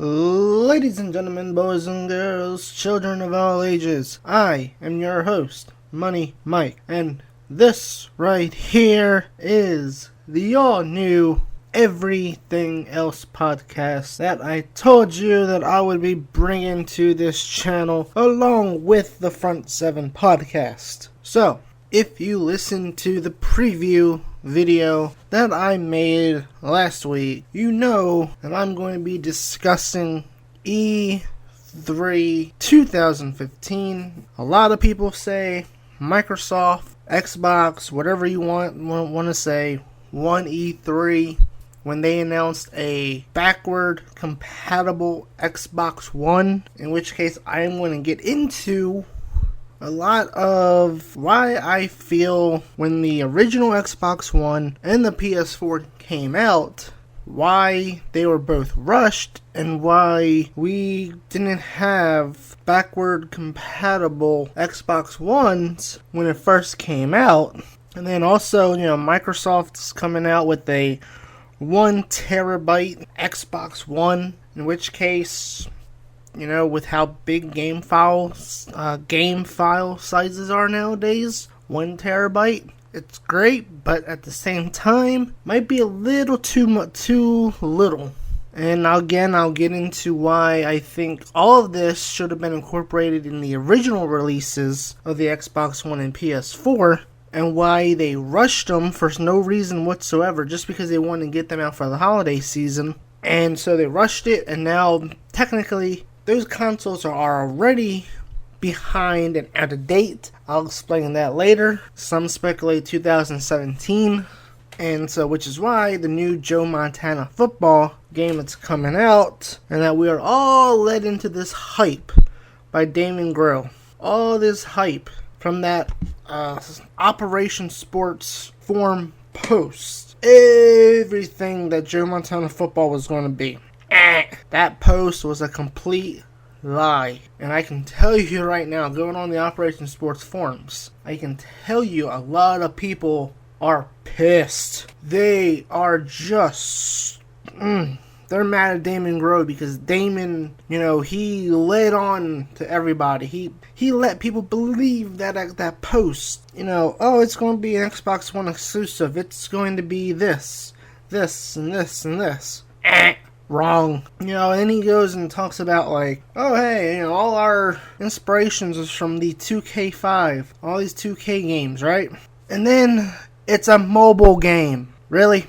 Ladies and gentlemen, boys and girls, children of all ages, I am your host, Money Mike, and this right here is the all-new Everything Else podcast that I told you that I would be bringing to this channel along with the Front 7 podcast. So, if you listened to the preview video that I made last week, you know that I'm going to be discussing E3 2015. A lot of people say Microsoft, Xbox, whatever you want to say, won E3 when they announced a backward compatible Xbox One, in which case I am going to get into a lot of why I feel when the original Xbox One and the PS4 came out, why they were both rushed and why we didn't have backward compatible Xbox Ones when it first came out. And then also, Microsoft's coming out with a 1 terabyte Xbox One, in which case, with how big game file sizes are nowadays, 1 terabyte, it's great, but at the same time, might be a little too little. And again, I'll get into why I think all of this should have been incorporated in the original releases of the Xbox One and PS4, and why they rushed them for no reason whatsoever, just because they wanted to get them out for the holiday season. And so they rushed it, and now, technically, those consoles are already behind and out of date. I'll explain that later. Some speculate 2017. And so, which is why the new Joe Montana football game that's coming out, and that we are all led into this hype by Damon Grohl. All this hype from that Operation Sports Forum post. Everything that Joe Montana football was going to be. That post was a complete lie. And I can tell you right now, going on the Operation Sports forums, I can tell you a lot of people are pissed. They are just they're mad at Damon Grohl because Damon, he led on to everybody. He let people believe that post, oh, it's going to be an Xbox One exclusive. It's going to be this, and this, and this. Wrong. And he goes and talks about oh hey, all our inspirations is from the 2K5, all these 2K games, right? And then it's a mobile game. Really?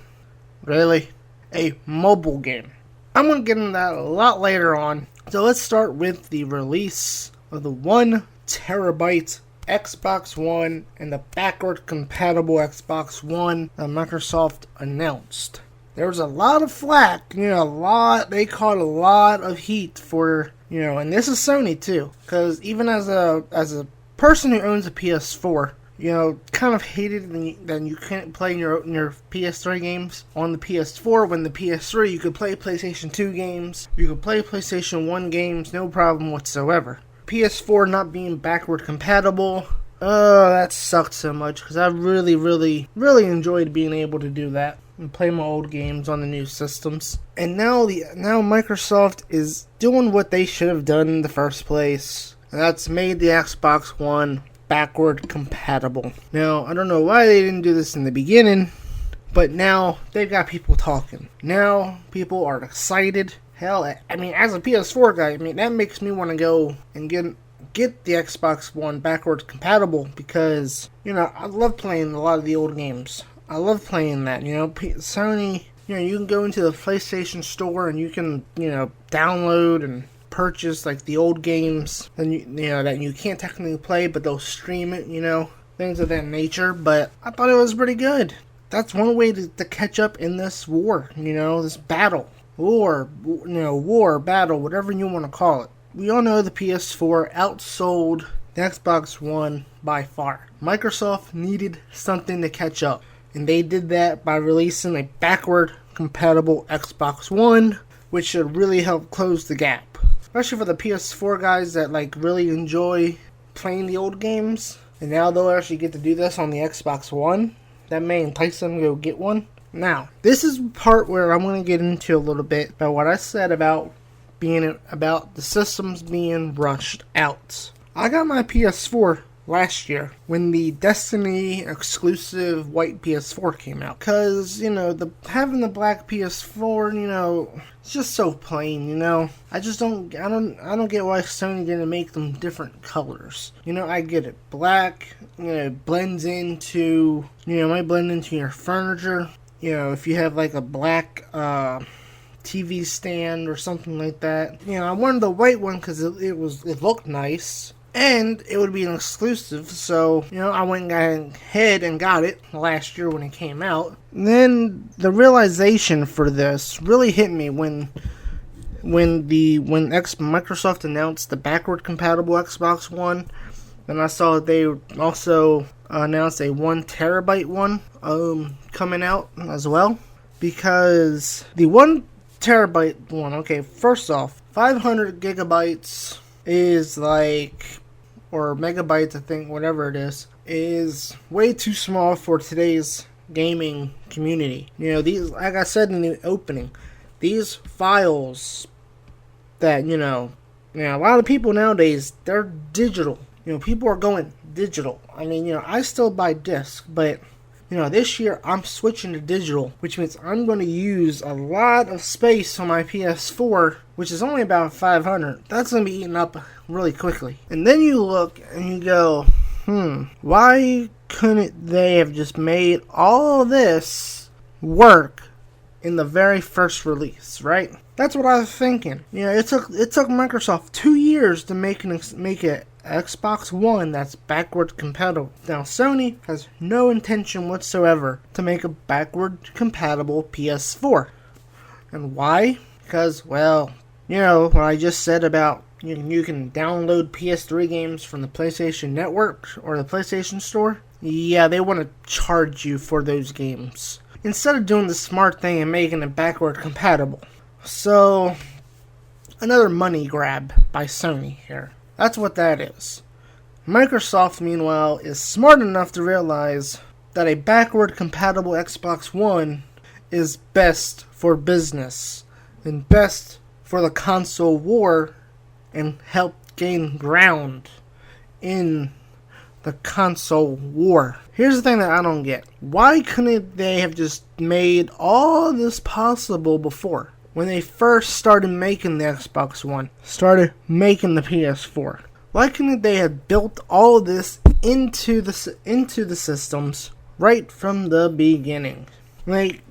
A mobile game. I'm going to get into that a lot later on. So let's start with the release of the 1 terabyte Xbox One and the backward compatible Xbox One that Microsoft announced. There was a lot of flack, they caught a lot of heat for, and this is Sony too, because even as a person who owns a PS4, kind of hated that you can't play your PS3 games on the PS4, when the PS3 you could play PlayStation 2 games, you could play PlayStation 1 games, no problem whatsoever. PS4 not being backward compatible, that sucked so much, because I really, really, really enjoyed being able to do that and play my old games on the new systems. And now Microsoft is doing what they should have done in the first place, and that's made the Xbox One backward compatible. Now, I don't know why they didn't do this in the beginning, but now they've got people talking. Now people are excited. Hell, as a PS4 guy, that makes me want to go and get the Xbox One backward compatible, because, I love playing a lot of the old games. I love playing that, Sony, you can go into the PlayStation Store and you can, download and purchase, the old games, and that you can't technically play, but they'll stream it, things of that nature, but I thought it was pretty good. That's one way to catch up in this war, this battle. War, battle, whatever you want to call it. We all know the PS4 outsold the Xbox One by far. Microsoft needed something to catch up, and they did that by releasing a backward compatible Xbox One, which should really help close the gap. Especially for the PS4 guys that really enjoy playing the old games, and now they'll actually get to do this on the Xbox One. That may entice them to go get one. Now, this is the part where I'm going to get into a little bit about what I said about being about the systems being rushed out. I got my PS4 last year when the Destiny exclusive white PS4 came out. Cause, having the black PS4, it's just so plain, I don't get why Sony didn't make them different colors. I get it. Black, blends into, might blend into your furniture. If you have like a black, TV stand or something like that. I wanted the white one because it looked nice. And it would be an exclusive, so, I went ahead and got it last year when it came out. And then the realization for this really hit me when Microsoft announced the backward compatible Xbox One. And I saw they also announced a 1 terabyte one coming out as well. Because the 1 terabyte one, okay, first off, 500 gigabytes is like, or megabytes, I think, whatever it is way too small for today's gaming community. These, like I said in the opening, these files that, a lot of people nowadays, they're digital. People are going digital. I mean, I still buy discs, but, this year I'm switching to digital, which means I'm going to use a lot of space on my PS4, which is only about 500. That's going to be eaten up really quickly. And then you look and you go, why couldn't they have just made all this work in the very first release, right? That's what I was thinking. It took Microsoft 2 years to make an Xbox One that's backward compatible. Now, Sony has no intention whatsoever to make a backward compatible PS4. And why? Because, well, what I just said about you can download PS3 games from the PlayStation Network or the PlayStation Store. Yeah, they want to charge you for those games instead of doing the smart thing and making it backward compatible. So, another money grab by Sony here. That's what that is. Microsoft, meanwhile, is smart enough to realize that a backward compatible Xbox One is best for business and best for the console war and help gain ground in the console war. Here's the thing that I don't get. Why couldn't they have just made all this possible before? When they first started making the Xbox One, started making the PS4. Why couldn't they have built all of this into the systems right from the beginning? Like,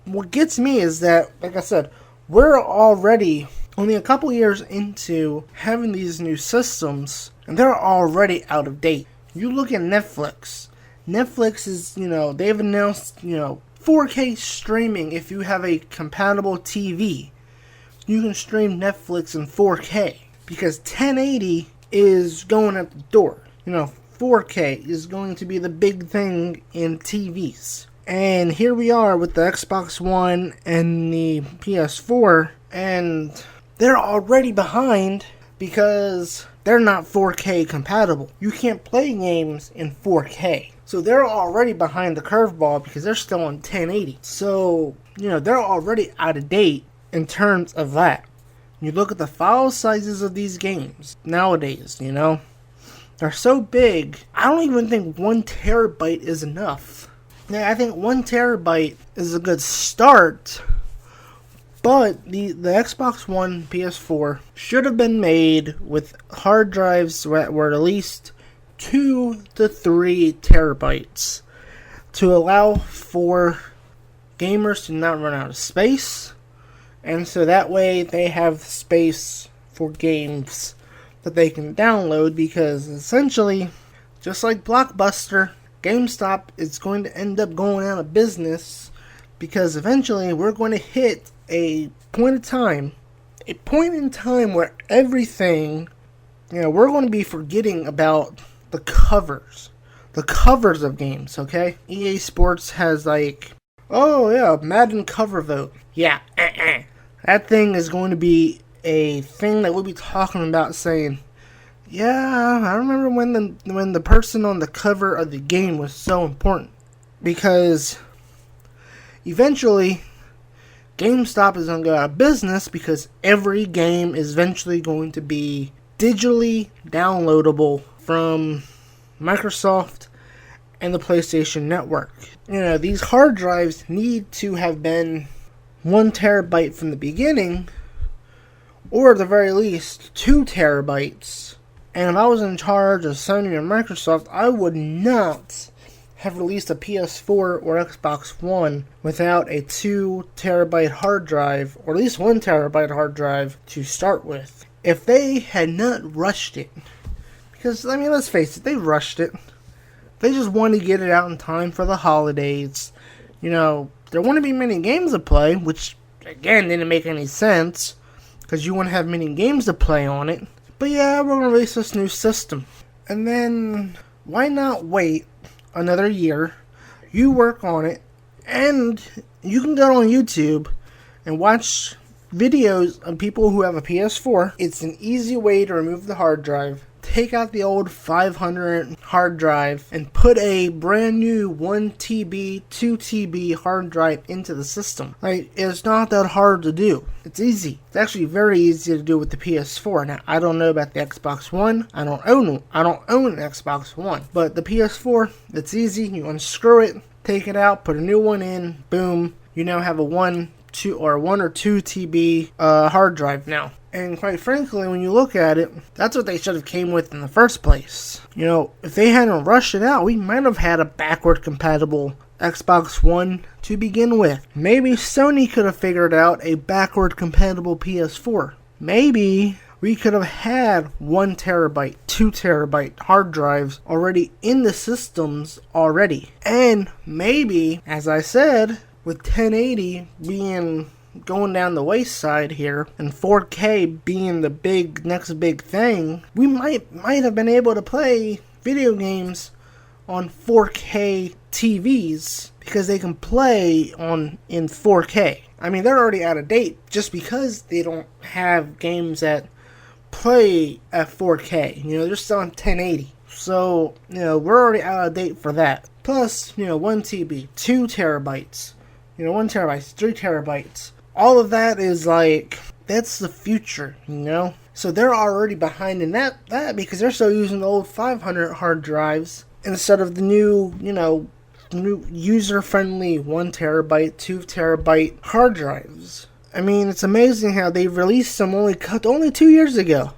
what gets me is that, like I said, we're already only a couple years into having these new systems, and they're already out of date. You look at Netflix. Netflix is, they've announced, 4K streaming. If you have a compatible TV, you can stream Netflix in 4K because 1080 is going at the door. 4K is going to be the big thing in TVs. And here we are with the Xbox One and the PS4, and they're already behind because they're not 4K compatible. You can't play games in 4K. So they're already behind the curveball because they're still on 1080. So, they're already out of date in terms of that. You look at the file sizes of these games nowadays, they're so big. I don't even think 1 terabyte is enough. Yeah, I think 1 terabyte is a good start. But the Xbox One PS4 should have been made with hard drives that were at least 2 to 3 terabytes to allow for gamers to not run out of space, and so that way they have space for games that they can download, because essentially, just like Blockbuster, GameStop is going to end up going out of business because eventually we're going to hit a point in time where everything, we're going to be forgetting about the covers of games, okay? EA Sports has Madden cover vote. Yeah, that thing is going to be a thing that we'll be talking about, saying, yeah, I remember when the person on the cover of the game was so important, because eventually GameStop is going to go out of business because every game is eventually going to be digitally downloadable from Microsoft and the PlayStation Network. These hard drives need to have been 1 terabyte from the beginning, or at the very least 2 terabytes. And if I was in charge of Sony or Microsoft, I would not have released a PS4 or Xbox One without a 2 terabyte hard drive, or at least 1 terabyte hard drive to start with. If they had not rushed it, because, let's face it, they rushed it. They just wanted to get it out in time for the holidays. There wouldn't be many games to play, which, again, didn't make any sense, because you wouldn't have many games to play on it. But yeah, we're going to release this new system. And then, why not wait another year? You work on it, and you can go on YouTube and watch videos of people who have a PS4. It's an easy way to remove the hard drive, take out the old 500 hard drive, and put a brand new 1 TB, 2 TB hard drive into the system. It's not that hard to do. It's easy. It's actually very easy to do with the PS4. Now, I don't know about the Xbox One. I don't own an Xbox One. But the PS4, it's easy. You unscrew it, take it out, put a new one in, boom. You now have a 1 or 2 TB hard drive now. And quite frankly, when you look at it, that's what they should have came with in the first place. If they hadn't rushed it out, we might have had a backward compatible Xbox One to begin with. Maybe Sony could have figured out a backward compatible PS4. Maybe we could have had 1 terabyte, 2 terabyte hard drives already in the systems already. And maybe, as I said, with 1080 going down the wayside here, and 4K being the next big thing, we might have been able to play video games on 4K TVs because they can play in 4K. They're already out of date just because they don't have games that play at 4K. They're still on 1080. So, we're already out of date for that. Plus, 1 TB, 2 terabytes, 1 terabyte, 3 terabytes. All of that is that's the future, So they're already behind in that because they're still using the old 500 hard drives instead of the new user-friendly 1 terabyte, 2 terabyte hard drives. It's amazing how they released them only 2 years ago,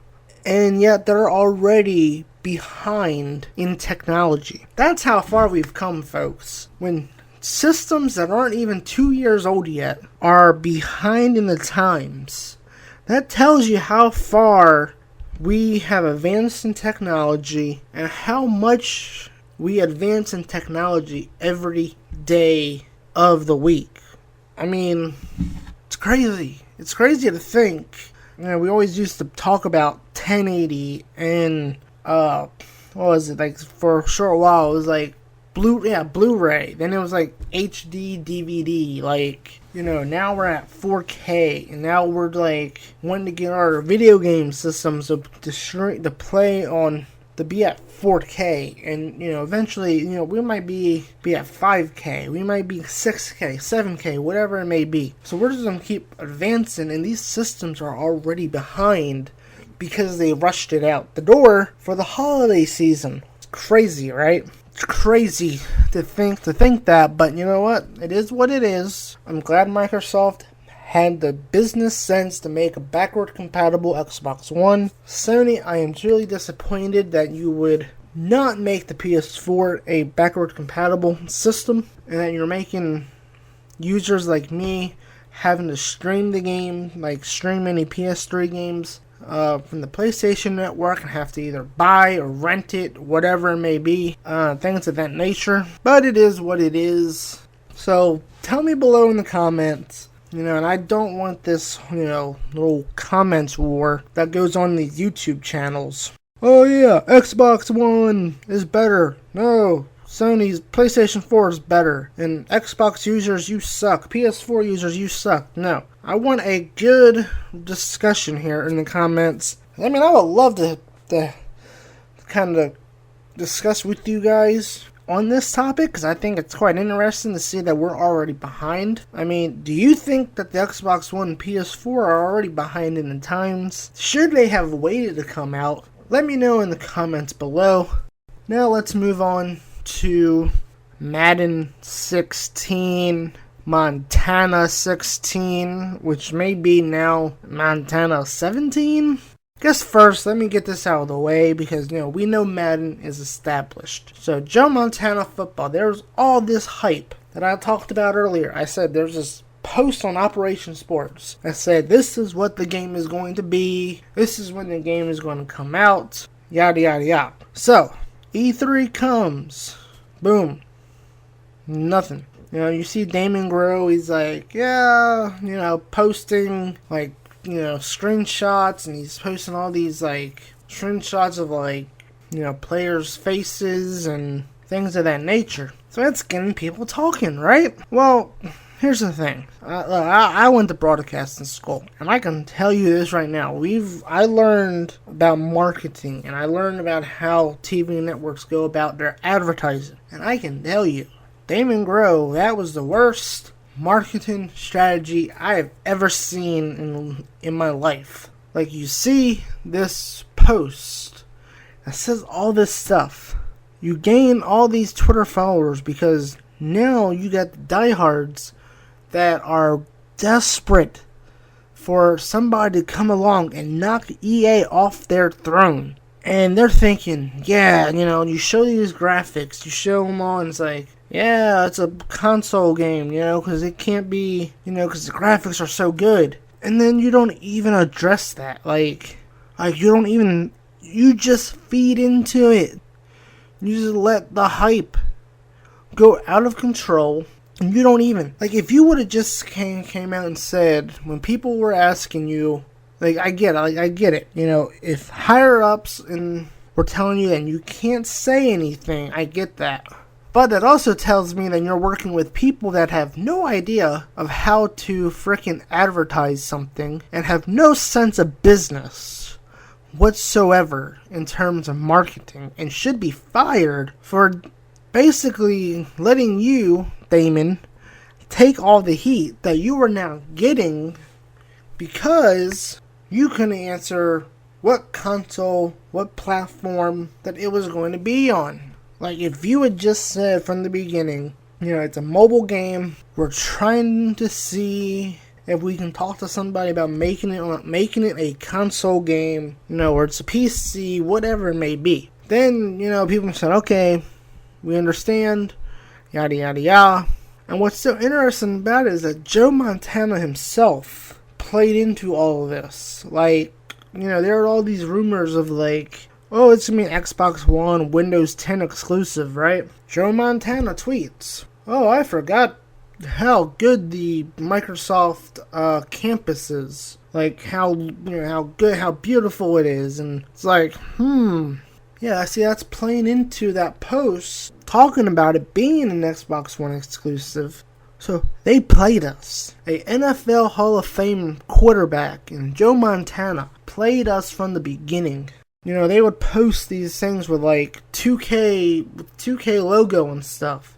and yet they're already behind in technology. That's how far we've come, folks. When systems that aren't even 2 years old yet are behind in the times, that tells you how far we have advanced in technology and how much we advance in technology every day of the week. It's crazy. It's crazy to think. We always used to talk about 1080 and what was it, for a short while it was Blu-ray. Then it was HD DVD. Now we're at 4K, and now we're wanting to get our video game systems to play on to be at 4K, and eventually we might be at 5K, we might be 6K, 7K, whatever it may be. So we're just gonna keep advancing, and these systems are already behind because they rushed it out the door for the holiday season. It's crazy, right? It's crazy to think that, but you know what? It is what it is. I'm glad Microsoft had the business sense to make a backward compatible Xbox One. Sony, I am truly disappointed that you would not make the PS4 a backward compatible system, and that you're making users like me having to stream the game, stream any PS3 games from the PlayStation Network, and have to either buy or rent it, whatever it may be, things of that nature. But it is what it is. So tell me below in the comments, and I don't want this, little comments war that goes on these YouTube channels. Oh yeah, Xbox One is better. No, Sony's PlayStation 4 is better. And Xbox users, you suck. PS4 users, you suck. No. I want a good discussion here in the comments. I would love to kind of discuss with you guys. on this topic because I think it's quite interesting to see that we're already behind. I mean, do you think that the Xbox One and PS4 are already behind in the times? Should they have waited to come out? Let me know in the comments below. Now let's move on to Madden 16, Montana 16, which may be now Montana 17. Guess first, let me get this out of the way because, we know Madden is established. So, Joe Montana football, there's all this hype that I talked about earlier. I said there's this post on Operation Sports. I said this is what the game is going to be. This is when the game is going to come out. Yada, yada, yada. So, E3 comes. Boom. Nothing. You see Damon Grow, he's like, posting, screenshots, and he's posting all these, screenshots of, players' faces and things of that nature. So that's getting people talking, right? Well, here's the thing. I went to broadcasting school, and I can tell you this right now. I learned about marketing, and I learned about how TV networks go about their advertising. And I can tell you, Damon Grow, that was the worst marketing strategy I have ever seen in my life. You see this post that says all this stuff. You gain all these Twitter followers because now you got the diehards that are desperate for somebody to come along and knock EA off their throne. And they're thinking, you show these graphics, you show them all, and it's like, yeah, it's a console game, because it can't be, because the graphics are so good. And then you don't even address that. You just feed into it. You just let the hype go out of control. And you don't even, if you would have just came out and said, when people were asking you, I get it, if higher ups were telling you that you can't say anything, I get that. But that also tells me that you're working with people that have no idea of how to frickin' advertise something and have no sense of business whatsoever in terms of marketing and should be fired for basically letting you, Damon, take all the heat that you are now getting because you couldn't answer what console, what platform that it was going to be on. If you had just said from the beginning, it's a mobile game, we're trying to see if we can talk to somebody about making it a console game, or it's a PC, whatever it may be. Then, people said, okay, we understand, yada, yada, yada. And what's so interesting about it is that Joe Montana himself played into all of this. There are all these rumors of oh, it's going to be an Xbox One, Windows 10 exclusive, right? Joe Montana tweets, oh, I forgot how good the Microsoft campus is. How good, how beautiful it is. And it's yeah, see, that's playing into that post, talking about it being an Xbox One exclusive. So, they played us. A NFL Hall of Fame quarterback in Joe Montana played us from the beginning. They would post these things with 2K logo and stuff.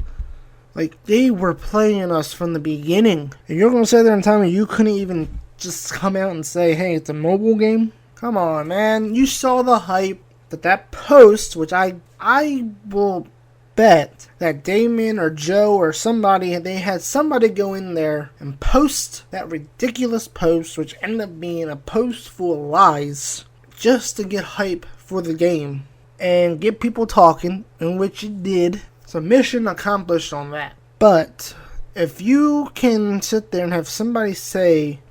They were playing us from the beginning. And you're going to sit there and tell me you couldn't even just come out and say, hey, it's a mobile game? Come on, man. You saw the hype that post, which I will bet that Damon or Joe or somebody, they had somebody go in there and post that ridiculous post, which ended up being a post full of lies, just to get hype for the game and get people talking, in which it did. So mission accomplished on that. But if you can sit there and have somebody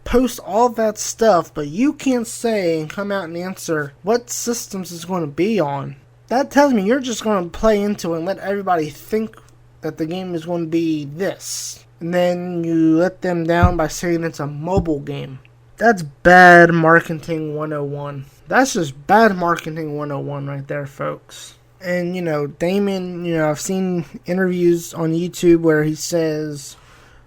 post all that stuff, but you can't say and come out and answer what systems it's going to be on, that tells me you're just going to play into it and let everybody think that the game is going to be this. And then you let them down by saying it's a mobile game. That's bad marketing 101. That's just bad marketing 101 right there, folks. And, Damon, I've seen interviews on YouTube where he says,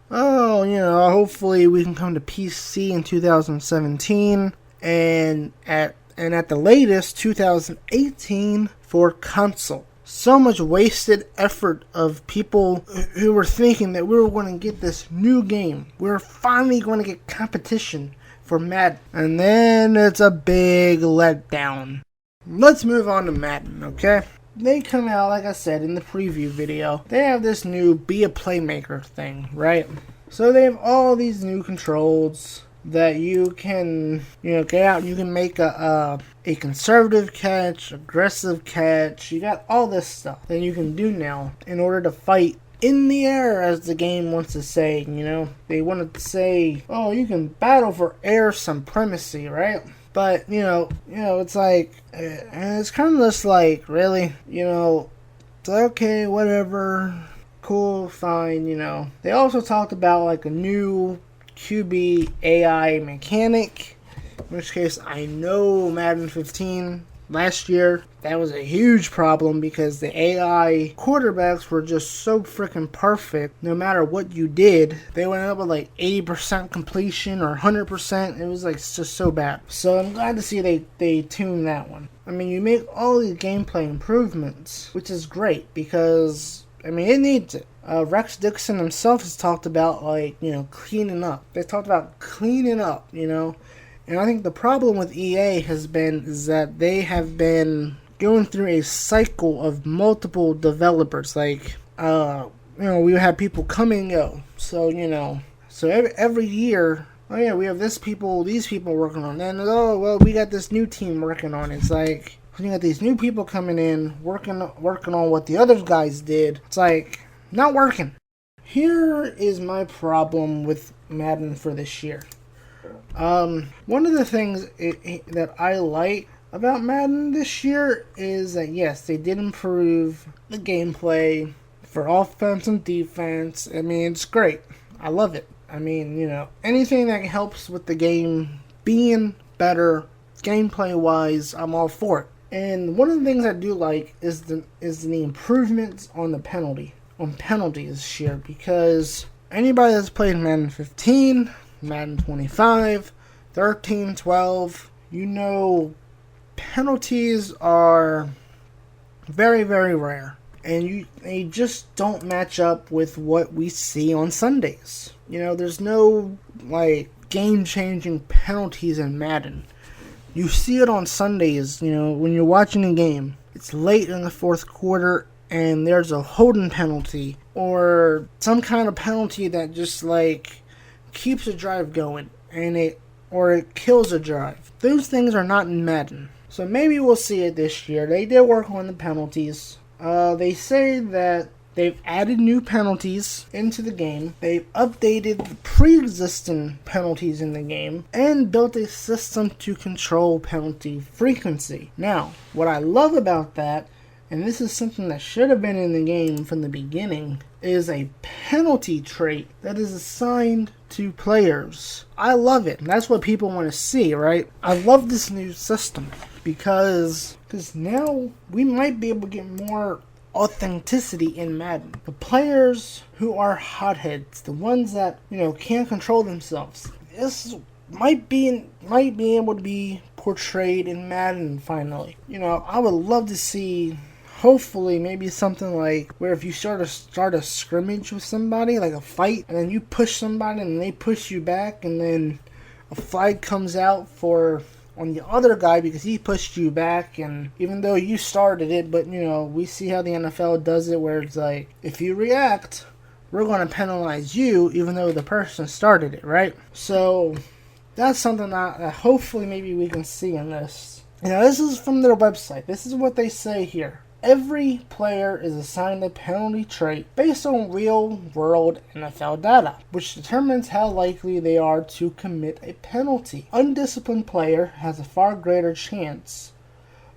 oh, hopefully we can come to PC in 2017 and at the latest 2018 for console. so much wasted effort of people who were thinking that we were going to get this new game. We were finally going to get competition for Madden. And then it's a big letdown. Let's move on to Madden, okay? They come out, like I said in the preview video, they have this new be a playmaker thing, right? So they have all these new controls that you can, get out and you can make a conservative catch, aggressive catch. You got all this stuff that you can do now in order to fight in the air, as the game wants to say. They wanted to say, oh, you can battle for air supremacy, right? But it's like, and it's kind of just like, really, it's like, okay, whatever, cool, fine. They also talked about like a new QB AI mechanic, in which case I know Madden 15 last year, that was a huge problem because the AI quarterbacks were just so freaking perfect. No matter what you did, they went up with like 80% completion or 100%. It was like just so bad. So I'm glad to see they tuned that one. I mean, you make all these gameplay improvements, which is great because, I mean, it needs it. Rex Dixon himself has talked about, cleaning up. They talked about cleaning up, And I think the problem with EA has been is that they have been going through a cycle of multiple developers. We have people come and go. So, every year, oh yeah, we have these people working on it. And, oh, well, we got this new team working on it. It's like, you got these new people coming in, working on what the other guys did. It's like, not working. Here is my problem with Madden for this year. One of the things that I like about Madden this year is that, yes, they did improve the gameplay for offense and defense. I mean, it's great. I love it. I mean, anything that helps with the game being better gameplay-wise, I'm all for it. And one of the things I do like is the improvements on penalties this year, because anybody that's played Madden 15, Madden 25, 13, 12, penalties are very, very rare. And they just don't match up with what we see on Sundays. There's no, game-changing penalties in Madden. You see it on Sundays, when you're watching a game. It's late in the fourth quarter, and there's a holding penalty, or some kind of penalty that just, keeps a drive going, or it kills a drive. Those things are not in Madden. So maybe we'll see it this year. They did work on the penalties. They say that they've added new penalties into the game. They've updated the pre-existing penalties in the game and built a system to control penalty frequency. Now, what I love about that, and this is something that should have been in the game from the beginning, is a penalty trait that is assigned to players. I love it. That's what people want to see, right? I love this new system because now we might be able to get more authenticity in Madden. The players who are hotheads, the ones that, can't control themselves, this might be able to be portrayed in Madden finally. I would love to see, hopefully, maybe something like where if you start a scrimmage with somebody, like a fight, and then you push somebody and they push you back, and then a flag comes out on the other guy because he pushed you back, and even though you started it, but we see how the NFL does it, where it's like, if you react, we're going to penalize you even though the person started it, right? So that's something that hopefully maybe we can see in this. This is from their website. This is what they say here. Every player is assigned a penalty trait based on real-world NFL data, which determines how likely they are to commit a penalty. Undisciplined player has a far greater chance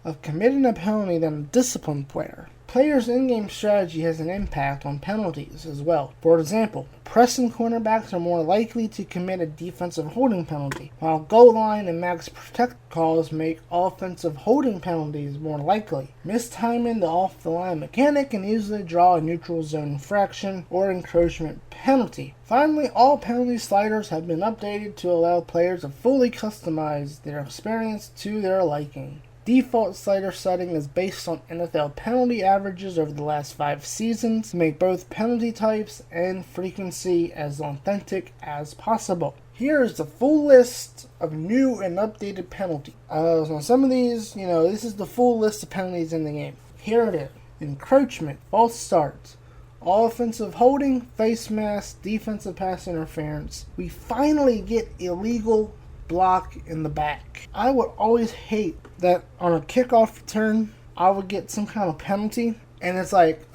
of committing a penalty than a disciplined player. Players' in-game strategy has an impact on penalties as well. For example, pressing cornerbacks are more likely to commit a defensive holding penalty, while goal line and max protect calls make offensive holding penalties more likely. Mistiming the off-the-line mechanic can easily draw a neutral zone infraction or encroachment penalty. Finally, all penalty sliders have been updated to allow players to fully customize their experience to their liking. Default slider setting is based on NFL penalty averages over the last 5 seasons to make both penalty types and frequency as authentic as possible. Here is the full list of new and updated penalties. So some of these, this is the full list of penalties in the game. Here it is. Encroachment, false starts, offensive holding, face mask, defensive pass interference. We finally get illegal block in the back. I would always hate that on a kickoff return, I would get some kind of penalty, and it's like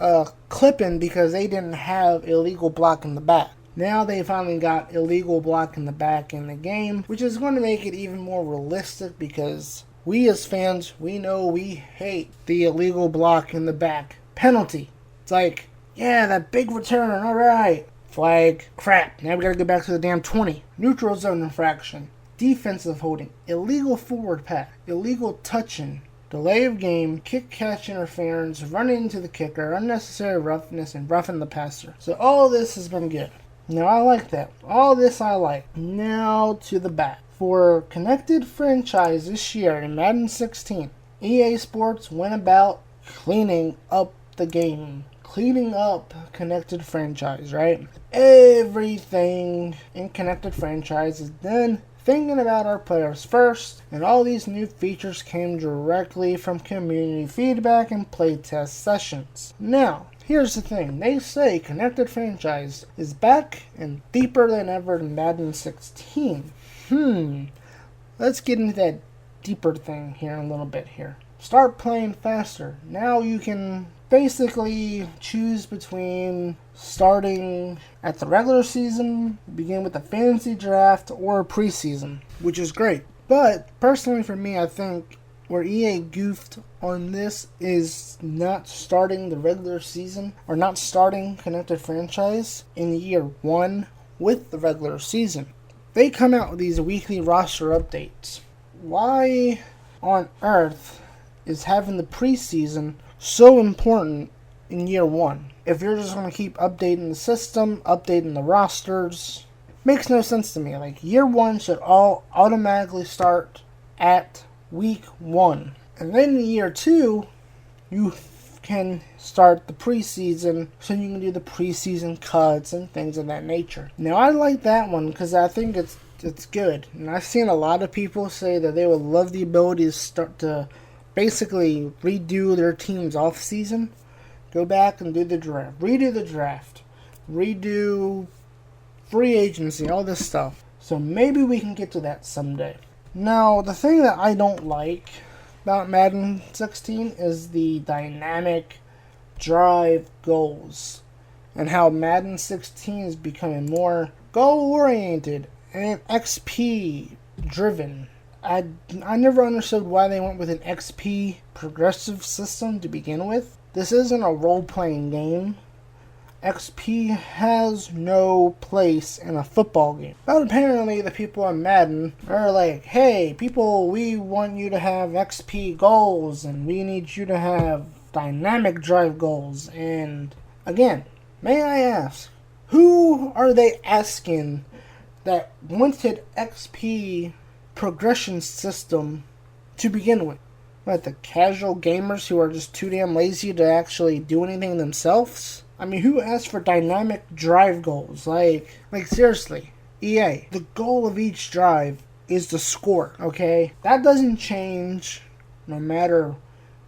clipping because they didn't have illegal block in the back. Now they finally got illegal block in the back in the game, which is going to make it even more realistic because we as fans, we know we hate the illegal block in the back penalty. It's like, yeah, that big return, alright. Flag, crap, now we gotta go back to the damn 20. Neutral zone infraction, defensive holding, illegal forward pass, illegal touching, delay of game, kick catch interference, running into the kicker, unnecessary roughness, and roughing the passer. So all this has been good. Now I like that. All this I like. Now to the back. For connected franchise this year in Madden 16, EA Sports went about cleaning up the game. Cleaning up connected franchise, right? Everything in connected franchise is done thinking about our players first, and all these new features came directly from community feedback and playtest sessions. Now, here's the thing. They say connected franchise is back and deeper than ever in Madden 16. Let's get into that deeper thing here in a little bit here. Start playing faster. Now you can basically choose between starting at the regular season, begin with a fantasy draft, or preseason, which is great. But personally for me, I think where EA goofed on this is not starting the regular season, or not starting connected franchise in year 1 with the regular season. They come out with these weekly roster updates. Why on earth is having the preseason so important in year 1? If you're just going to keep updating the system, updating the rosters, makes no sense to me. Like, year 1 should all automatically start at week 1. And then in year 2, you can start the preseason, so you can do the preseason cuts and things of that nature. Now, I like that one because I think it's good. And I've seen a lot of people say that they would love the ability to start to basically redo their team's off season, go back and do the draft, redo free agency, all this stuff. So maybe we can get to that someday. Now, the thing that I don't like about Madden 16 is the dynamic drive goals, and how Madden 16 is becoming more goal-oriented and XP driven. I never understood why they went with an XP progressive system to begin with. This isn't a role-playing game. XP has no place in a football game. But apparently the people on Madden are like, hey, people, we want you to have XP goals, and we need you to have dynamic drive goals. And again, may I ask, who are they asking that wanted XP progression system to begin with? Like the casual gamers who are just too damn lazy to actually do anything themselves? I mean, who asked for dynamic drive goals? Like seriously, EA, the goal of each drive is to score, okay? That doesn't change no matter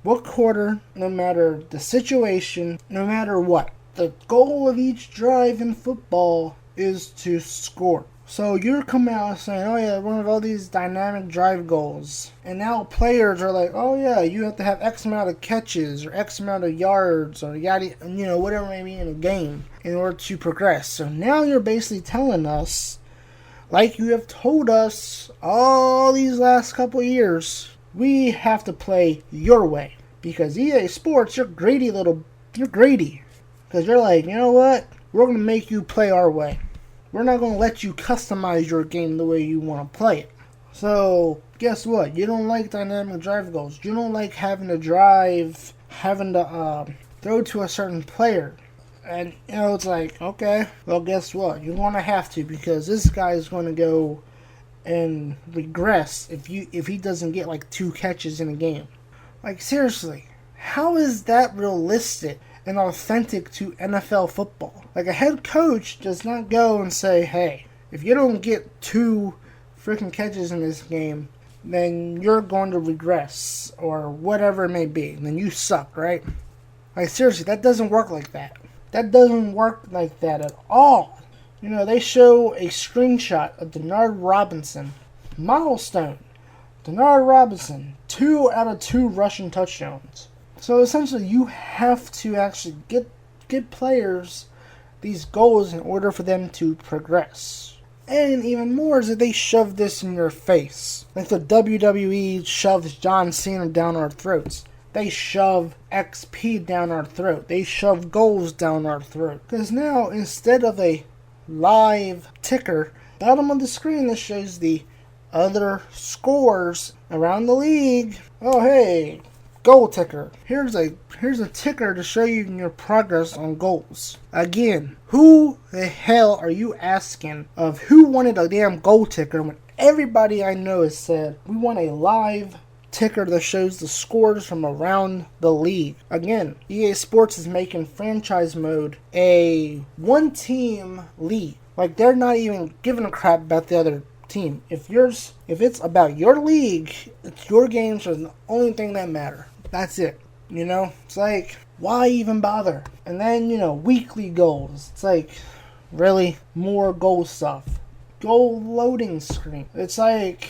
what quarter, no matter the situation, no matter what. The goal of each drive in football is to score. So you're coming out saying, oh yeah, one of all these dynamic drive goals. And now players are like, oh yeah, you have to have X amount of catches or X amount of yards or yada, whatever it may be in a game in order to progress. So now you're basically telling us, like you have told us all these last couple years, we have to play your way. Because EA Sports, you're greedy. Because you're like, you know what? We're going to make you play our way. We're not going to let you customize your game the way you want to play it. So, guess what? You don't like dynamic drive goals. You don't like having to throw to a certain player. And, it's like, okay, well, guess what? You're going to have to, because this guy is going to go and regress if he doesn't get like 2 catches in a game. Like, seriously, how is that realistic and authentic to NFL football? Like, a head coach does not go and say, hey, if you don't get 2 freaking catches in this game, then you're going to regress, or whatever it may be. Then you suck, right? Like, seriously, that doesn't work like that. That doesn't work like that at all. You know, they show a screenshot of Denard Robinson. Milestone. Denard Robinson, 2 out of 2 rushing touchdowns. So essentially, you have to actually get players these goals in order for them to progress. And even more is that they shove this in your face. Like the WWE shoves John Cena down our throats. They shove XP down our throat. They shove goals down our throat. Because now, instead of a live ticker, bottom of the screen that shows the other scores around the league. Oh, hey, goal ticker. Here's a ticker to show you your progress on goals. Again, who the hell are you asking of who wanted a damn goal ticker when everybody I know has said we want a live ticker that shows the scores from around the league? Again, EA Sports is making franchise mode a one-team league. Like, they're not even giving a crap about the other team. If it's about your league, it's your games are the only thing that matter. That's it. You know, it's like, why even bother? And then, you know, weekly goals. It's like, really, more goal stuff. Goal loading screen. It's like,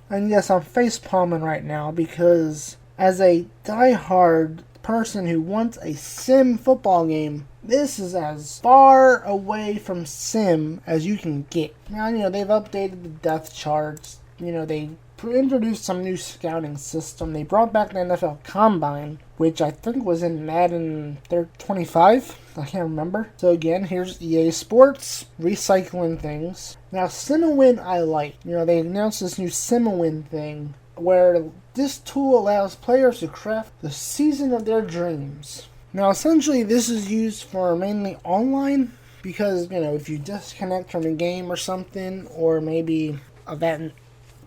and yes, I'm face palming right now because as a diehard person who wants a sim football game, this is as far away from sim as you can get. Now, you know, they've updated the depth charts. You know, they introduced some new scouting system. They brought back the NFL Combine, which I think was in Madden 25. I can't remember. So again, here's EA Sports recycling things. Now, Simowin I like. You know, they announced this new Simowin thing where this tool allows players to craft the season of their dreams. Now, essentially, this is used for mainly online because, you know, if you disconnect from a game or something, or maybe that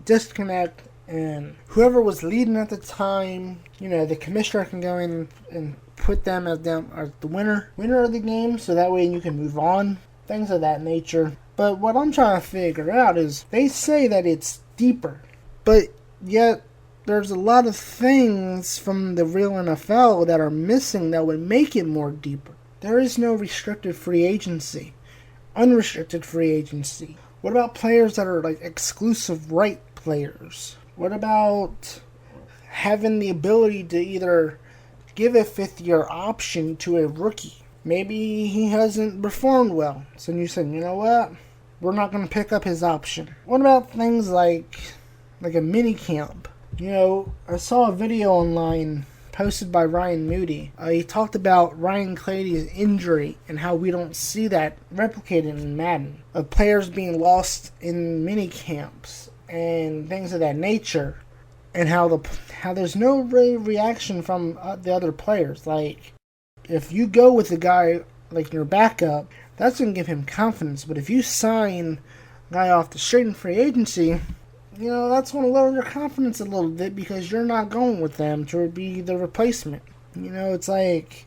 disconnect and whoever was leading at the time, you know, the commissioner can go in and put them as the winner of the game, so that way you can move on, things of that nature. But what I'm trying to figure out is, they say that it's deeper, but yet there's a lot of things from the real NFL that are missing that would make it more deeper. There is no restricted free agency, unrestricted free agency. What about players that are like exclusive right players? What about having the ability to either give a 5th-year option to a rookie? Maybe he hasn't performed well, so you said, you know what, we're not going to pick up his option. What about things like a mini camp? You know, I saw a video online posted by Ryan Moody. He talked about Ryan Clady's injury and how we don't see that replicated in Madden, of players being lost in mini camps and things of that nature, and how there's no real reaction from the other players. Like, if you go with a guy like your backup, that's going to give him confidence. But if you sign a guy off the street in free agency, you know, that's going to lower your confidence a little bit because you're not going with them to be the replacement. You know, it's like,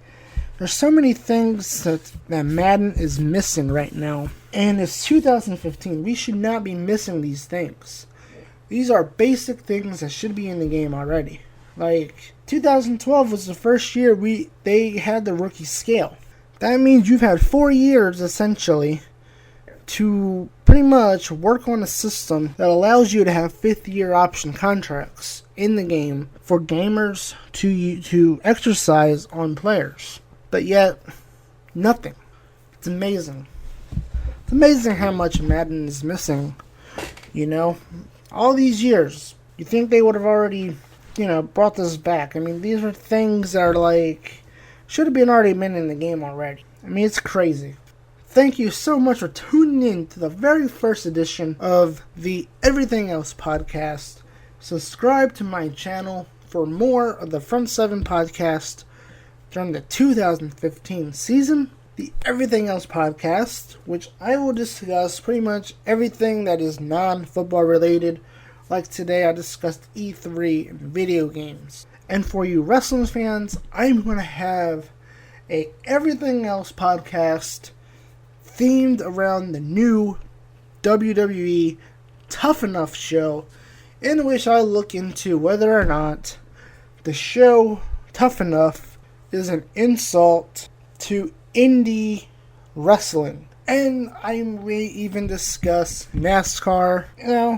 there's so many things that Madden is missing right now. And it's 2015. We should not be missing these things. These are basic things that should be in the game already. Like, 2012 was the first year they had the rookie scale. That means you've had 4 years, essentially, to pretty much work on a system that allows you to have 5th-year option contracts in the game for gamers to exercise on players. But yet, nothing. It's amazing. It's amazing how much Madden is missing, you know? All these years, you think they would have already, you know, brought this back. I mean, these are things that are like, should have already been in the game already. I mean, it's crazy. Thank you so much for tuning in to the very first edition of the Everything Else podcast. Subscribe to my channel for more of the Front 7 podcast during the 2015 season. the Everything Else podcast, which I will discuss pretty much everything that is non-football related. Like today, I discussed E3 and video games. And for you wrestling fans, I'm going to have a Everything Else podcast themed around the new WWE Tough Enough show, in which I look into whether or not the show Tough Enough is an insult to indie wrestling. And I may even discuss NASCAR,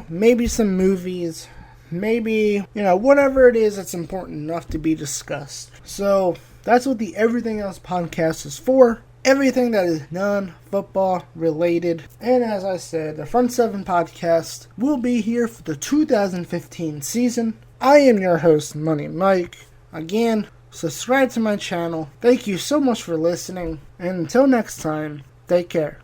maybe some movies, maybe, whatever it is that's important enough to be discussed. So that's what the Everything Else podcast is for. Everything that is non-football related. And as I said, the Front 7 podcast will be here for the 2015 season. I am your host, Money Mike. Again, subscribe to my channel. Thank you so much for listening. And until next time, take care.